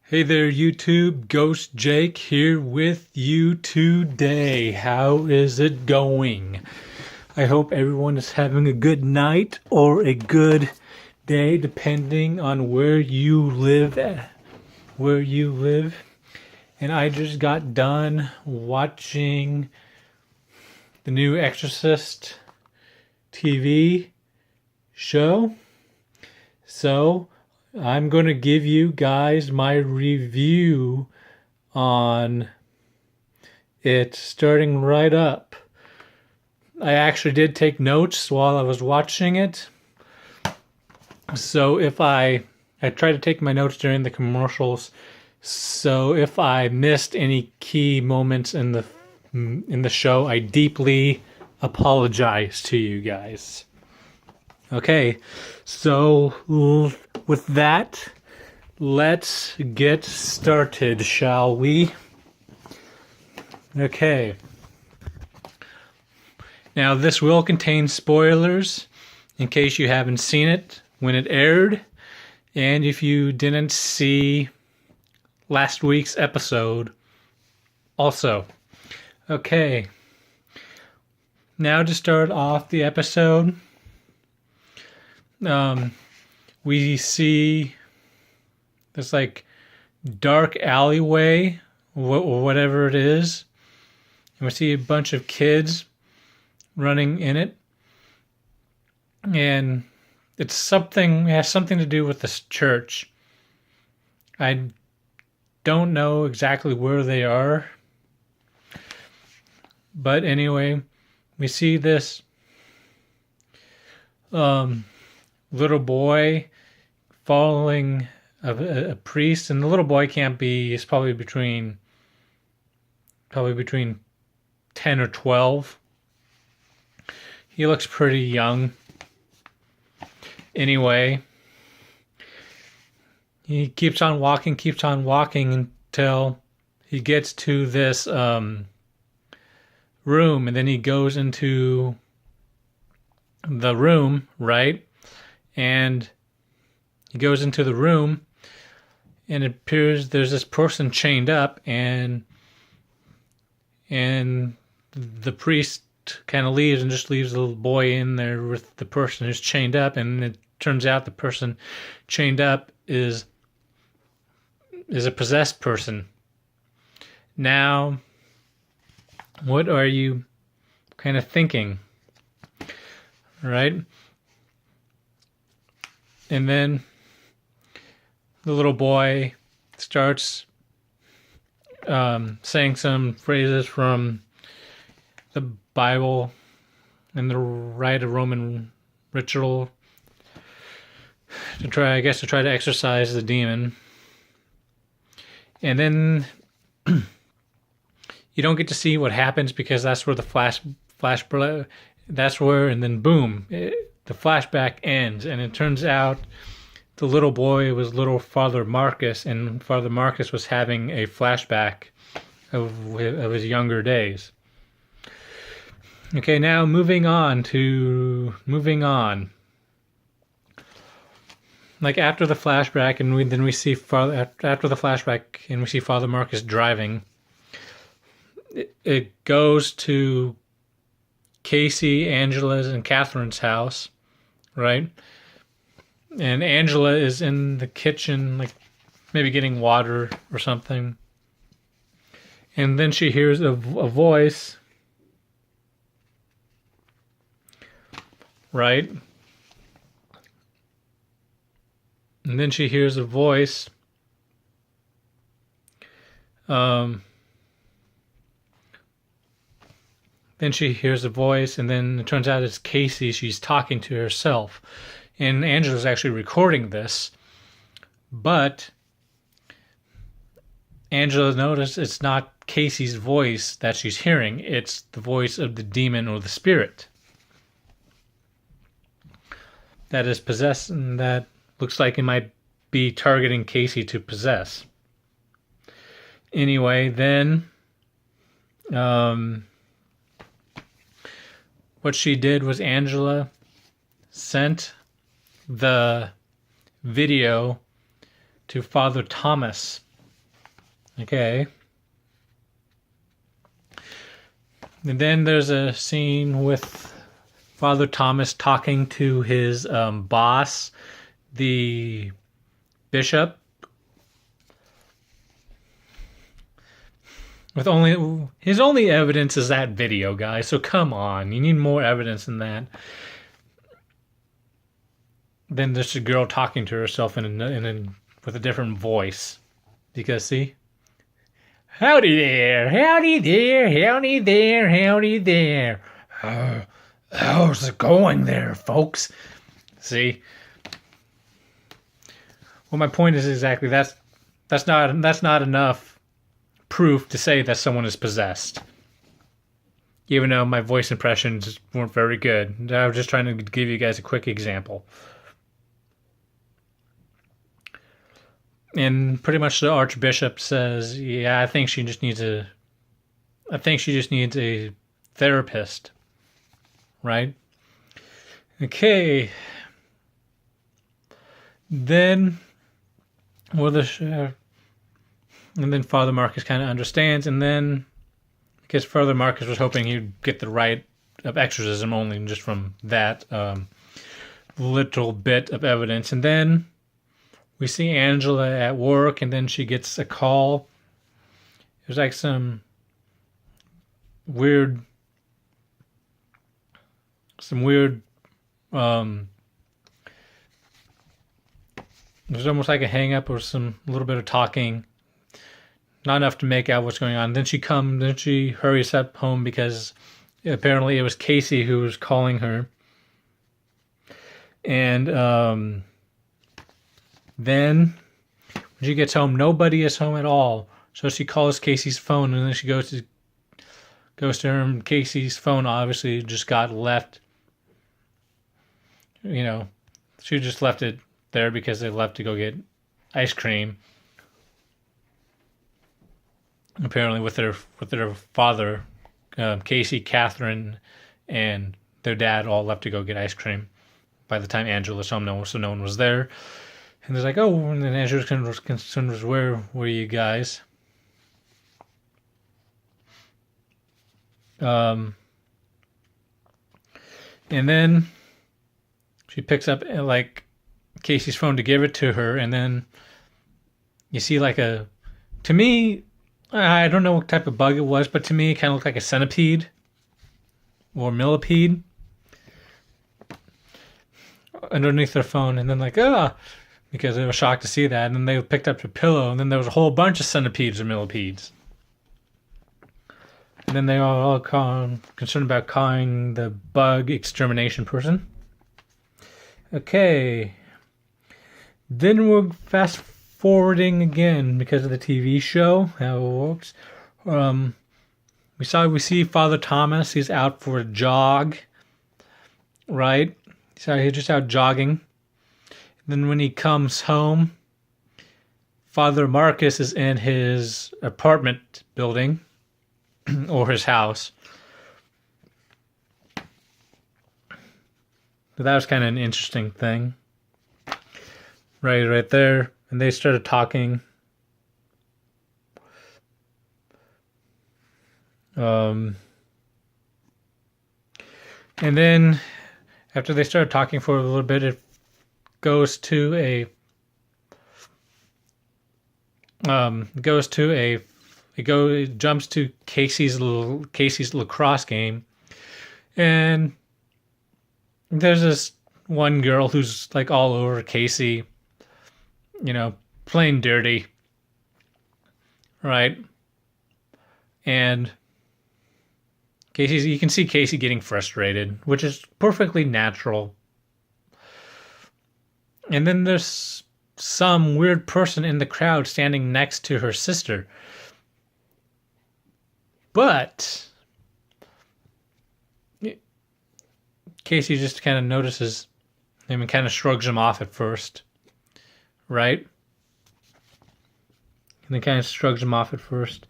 Hey there, YouTube. Ghost Jake here with you today. How is it going? I hope everyone is having a good night or a good day, depending on where you live. And I just got done watching the new Exorcist TV show. So I'm going to give you guys my review on it, starting right up. I actually did take notes while I was watching it. So if I try to take my notes during the commercials. So if I missed any key moments in the show, I deeply apologize to you guys. Okay, so with that, let's get started, shall we? Okay. Now, this will contain spoilers in case you haven't seen it when it aired, and if you didn't see last week's episode also. Okay. Now to start off the episode, we see this like dark alleyway or whatever it is, and we see a bunch of kids running in it, and it has something to do with this church. I don't know exactly where they are, but anyway, we see this little boy following a priest, and the little boy can't be, he's probably between 10 or 12. He looks pretty young. Anyway, he keeps on walking until he gets to this room, and then he goes into the room, right? And he goes into the room, and it appears there's this person chained up, and the priest kind of leaves and just leaves the little boy in there with the person who's chained up, and it turns out the person chained up is a possessed person. Now, what are you kind of thinking? Right? And then the little boy starts saying some phrases from the Bible and the rite of Roman ritual to try to exorcise the demon. And then you don't get to see what happens because that's where the that's where, and then boom, the flashback ends, and it turns out the little boy was little Father Marcus, and Father Marcus was having a flashback of his younger days. Okay, now moving on. Like after the flashback, and we see after the flashback, and we see Father Marcus driving. It goes to Casey, Angela's, and Catherine's house, right? And Angela is in the kitchen, like maybe getting water or something. And then she hears a voice, right? And then she hears a voice. Then she hears a voice, and then it turns out it's Casey. She's talking to herself. And Angela's actually recording this. But Angela noticed it's not Casey's voice that she's hearing. It's the voice of the demon or the spirit that is possessed, and that looks like it might be targeting Casey to possess. Anyway, then what she did was Angela sent the video to Father Thomas, Okay. And then there's a scene with Father Thomas talking to his boss, the bishop, with only his only evidence is that video, guys. So come on, you need more evidence than that. Then there's a girl talking to herself with a different voice. Because see, howdy there, howdy there, howdy there, howdy there. How's it going there, folks? See. Well, my point is exactly that's not enough proof to say that someone is possessed. Even though my voice impressions weren't very good, I was just trying to give you guys a quick example. And pretty much the Archbishop says, "Yeah, I think she just needs a therapist." Right? Okay. Then, and then Father Marcus kind of understands, and then because Father Marcus was hoping he'd get the right of exorcism only just from that little bit of evidence, and then we see Angela at work, and then she gets a call. There's like some weird, there's almost like a hang up or a little bit of talking. Not enough to make out what's going on. Then she hurries up home because apparently it was Casey who was calling her. And then when she gets home, nobody is home at all. So she calls Casey's phone, and then she goes to her, and Casey's phone obviously just got left. You know, she just left it there because they left to go get ice cream. Apparently with their father, Casey, Catherine, and their dad all left to go get ice cream. By the time Angela's home, so no one was there. And they're like, oh, and then Angela's concerned was, where were you guys? And then she picks up like Casey's phone to give it to her, and then you see to me, I don't know what type of bug it was, but to me it kind of looked like a centipede or millipede underneath their phone, and then because they were shocked to see that, and then they picked up the pillow, and then there was a whole bunch of centipedes or millipedes. And then they were all concerned about calling the bug extermination person. Okay. Then we're fast forwarding again because of the TV show, how it works. We see Father Thomas. He's out for a jog, right? So he's just out jogging. Then when he comes home, Father Marcus is in his apartment building or his house. So that was kind of an interesting thing. Right there. And they started talking. And then after they started talking for a little bit, it jumps to Casey's lacrosse game, and there's this one girl who's like all over Casey, playing dirty, right? And you can see Casey getting frustrated, which is perfectly natural. And then there's some weird person in the crowd standing next to her sister. But Casey just kind of notices him and kind of shrugs him off at first, right? And then kind of shrugs him off at first.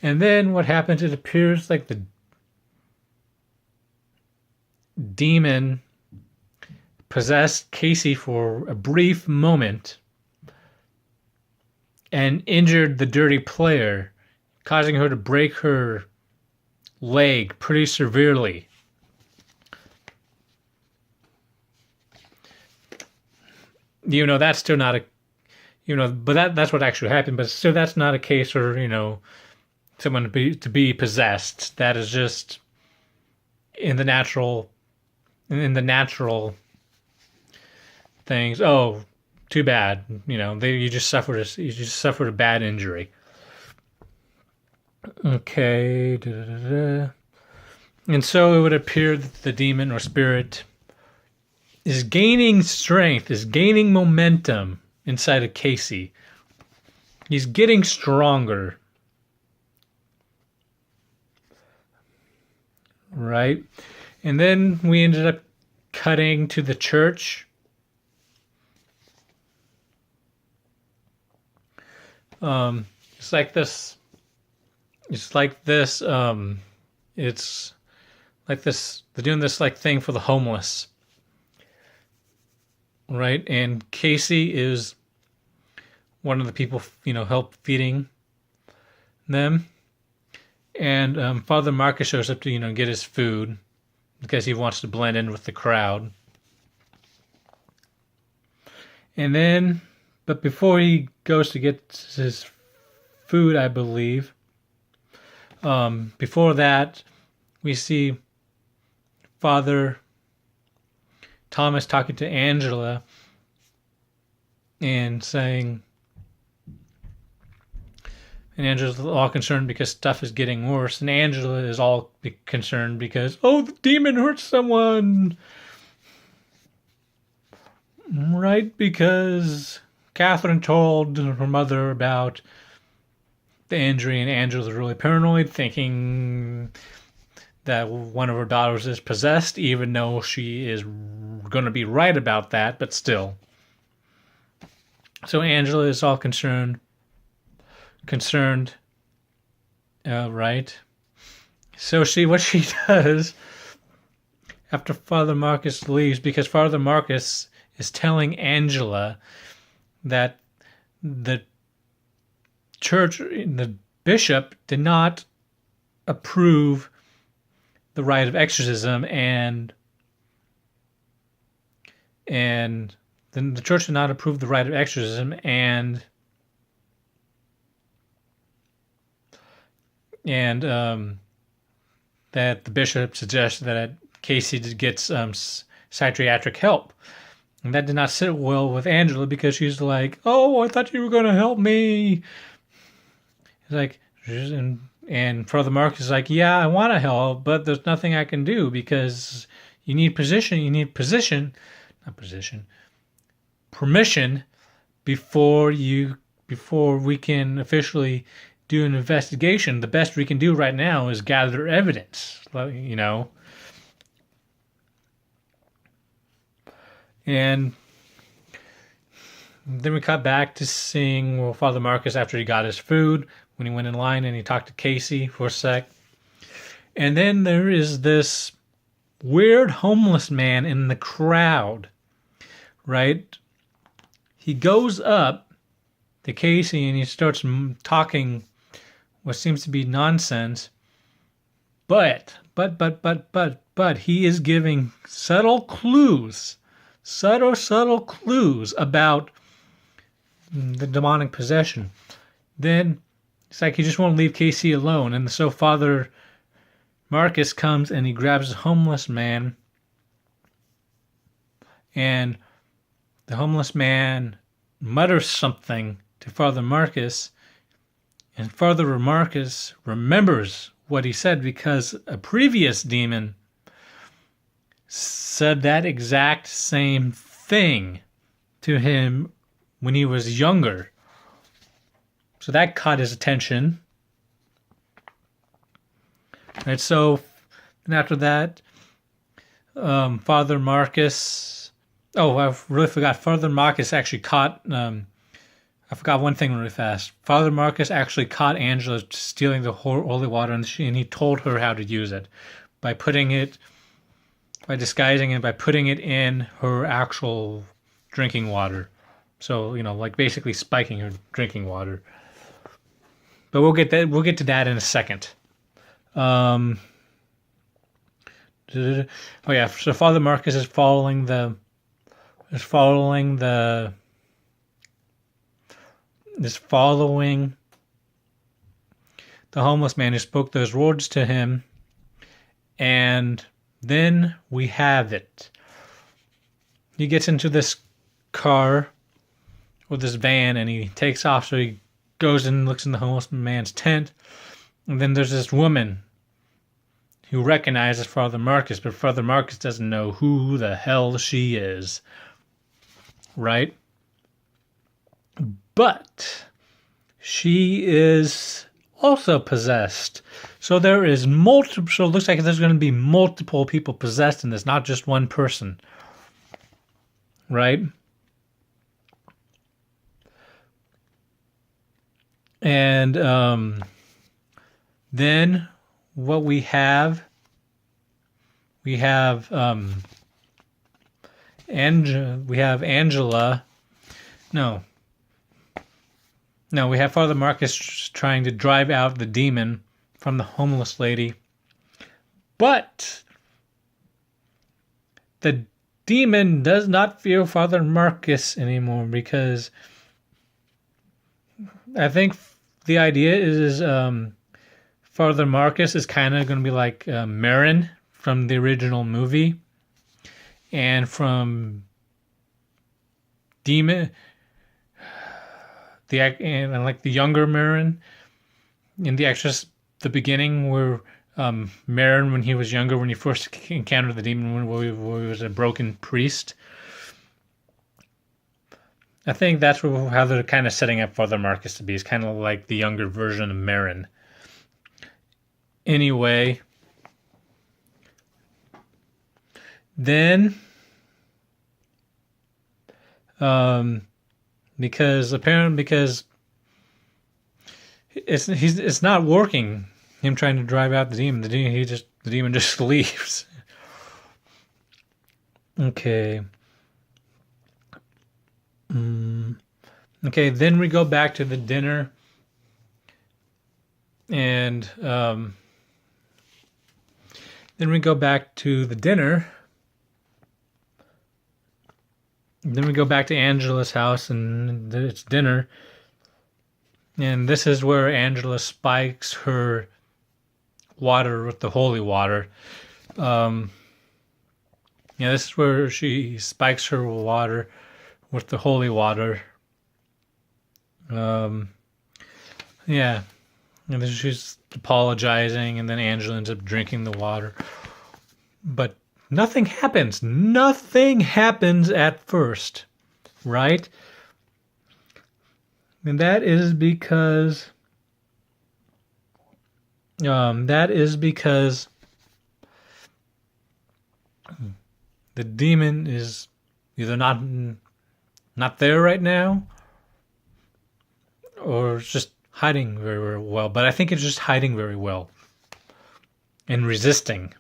And then what happens, it appears like the demon possessed Casey for a brief moment. and injured the dirty player, causing her to break her leg pretty severely. That's still not a, but that's what actually happened. But still, that's not a case where, someone to be possessed. That is just in the natural things. Oh, too bad. You just suffered a bad injury. Okay. And so it would appear that the demon or spirit is gaining strength, is gaining momentum inside of Casey. He's getting stronger. Right? And then we ended up cutting to the church. It's like this. They're doing this like thing for the homeless. Right? And Casey is one of the people, help feeding them. And Father Marcus shows up to, get his food because he wants to blend in with the crowd. And then, but before he goes to get his food, I believe, before that, we see Father Thomas talking to Angela and saying, and Angela's all concerned because stuff is getting worse, and Angela is all concerned because, the demon hurt someone. Right, because Catherine told her mother about the injury, and Angela's really paranoid, thinking that one of her daughters is possessed, even though she is going to be right about that, but still. So Angela is all concerned, right? So what she does after Father Marcus leaves, because Father Marcus is telling Angela that the church, the bishop, did not approve the rite of exorcism, and then the church did not approve the rite of exorcism, and that the bishop suggested that Casey gets psychiatric help. And that did not sit well with Angela because she's like, I thought you were going to help me. It's like, and Father Marcus is like, yeah, I want to help, but there's nothing I can do because you need permission before we can officially do an investigation. The best we can do right now is gather evidence, And then we cut back to seeing Father Marcus after he got his food, when he went in line and he talked to Casey for a sec. And then there is this weird homeless man in the crowd, right? He goes up to Casey and he starts talking what seems to be nonsense. But he is giving subtle clues about the demonic possession. Then it's like he just won't leave Casey alone. And so Father Marcus comes and he grabs a homeless man. And the homeless man mutters something to Father Marcus. And Father Marcus remembers what he said because a previous demon said that exact same thing to him when he was younger. So that caught his attention. Right, so and after that, Father Marcus... I really forgot. Father Marcus actually caught... I forgot one thing really fast. Father Marcus actually caught Angela stealing the holy water, and he told her how to use it by disguising it, by putting it in her actual drinking water. So, like basically spiking her drinking water. But we'll get to that in a second. Oh yeah, so Father Marcus is following the is following the homeless man who spoke those words to him, and then we have it. He gets into this car with this van and he takes off. So he goes and looks in the homeless man's tent, and then there's this woman who recognizes Father Marcus, but Father Marcus doesn't know who the hell she is, right? But she is also possessed. So there is multiple. So it looks like there's going to be multiple people possessed in this, not just one person, right? And then what we have Angela. No, we have Father Marcus trying to drive out the demon from the homeless lady. But the demon does not fear Father Marcus anymore, because I think the idea is Father Marcus is kind of going to be like Marin from the original movie, and from Demon, and like the younger Marin in the Exorcist, the beginning, where Marin, when he was younger, when he first encountered the demon, when he was a broken priest. I think that's how they're kind of setting up Father Marcus to be. He's kind of like the younger version of Marin. Anyway, then because it's not working, him trying to drive out the demon. The demon just leaves. Okay. Okay, then we go back to the dinner, and then we go back to Angela's house, and it's dinner. And this is where Angela spikes her water with the holy water. This is where she spikes her water with the holy water. And then she's apologizing, and then Angela ends up drinking the water. But nothing happens. Nothing happens at first, right? And that is because the demon is either not there right now, or it's just hiding very, very well. But I think it's just hiding very well and resisting,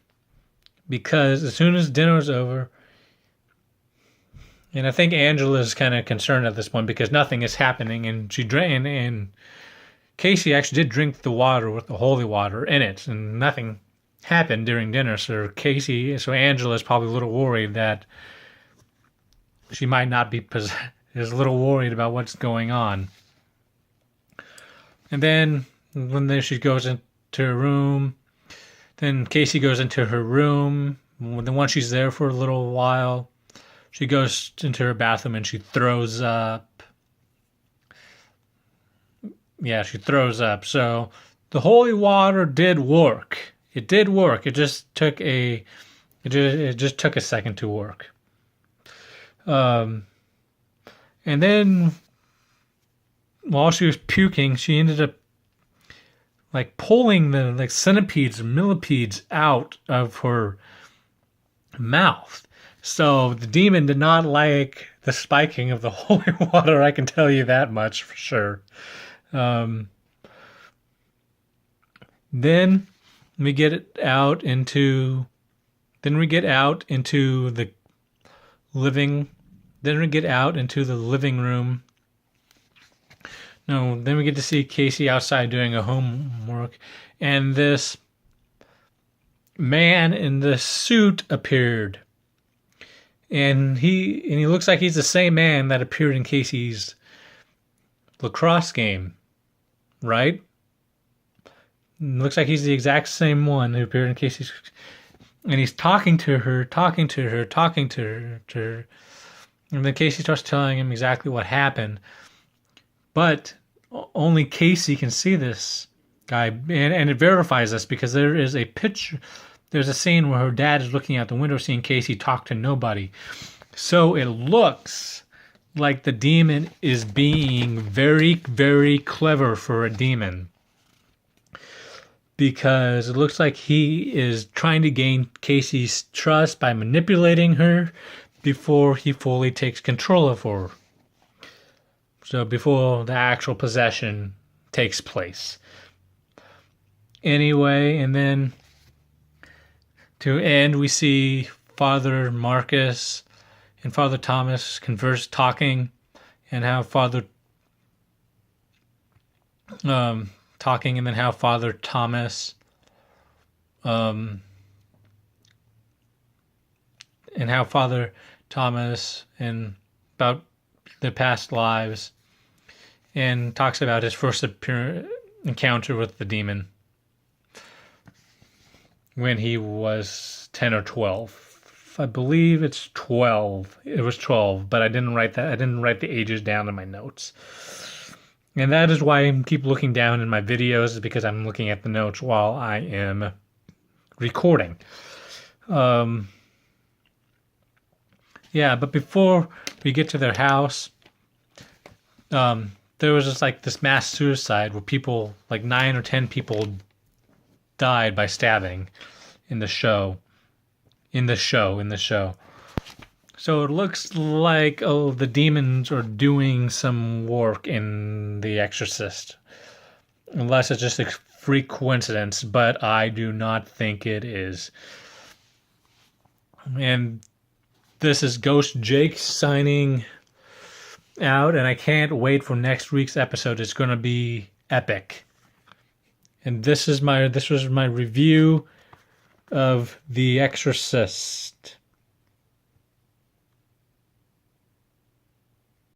because as soon as dinner is over, and I think Angela is kind of concerned at this point because nothing is happening, and and Casey actually did drink the water with the holy water in it, and nothing happened during dinner. So Angela is probably a little worried that she might not be is a little worried about what's going on. And then when she goes into her room, then Casey goes into her room. Then once she's there for a little while, she goes into her bathroom and she throws up. Yeah, she throws up. So the holy water did work. It did work. It just took a second to work. And then while she was puking, she ended up like pulling the centipedes or millipedes out of her mouth. So the demon did not like the spiking of the holy water. I can tell you that much for sure. Then we get out into the living Then we get out into the living room. No, then we get to see Casey outside doing a homework, and this man in the suit appeared. And he looks like he's the same man that appeared in Casey's lacrosse game, right? Looks like he's the exact same one who appeared in Casey's. And he's talking to her. And then Casey starts telling him exactly what happened. But only Casey can see this guy. And it verifies this because there is a picture. There's a scene where her dad is looking out the window seeing Casey talk to nobody. So it looks like the demon is being very, very clever for a demon. Because it looks like he is trying to gain Casey's trust by manipulating her before he fully takes control of her. So before the actual possession takes place. Anyway, and then to end, we see Father Marcus and Father Thomas talking, and how Father talking, and then how Father Thomas and about their past lives, and talks about his first encounter with the demon when he was 10 or 12. I believe it's 12. It was 12, but I didn't write that. I didn't write the ages down in my notes. And that is why I keep looking down in my videos, is because I'm looking at the notes while I am recording. Yeah, but before we get to their house, there was just like this mass suicide where people, like 9 or 10 people, died by stabbing in the show. So it looks like, the demons are doing some work in The Exorcist. Unless it's just a freak coincidence, but I do not think it is. And this is Ghost Jake signing out, and I can't wait for next week's episode. It's going to be epic. And this was my review of The Exorcist.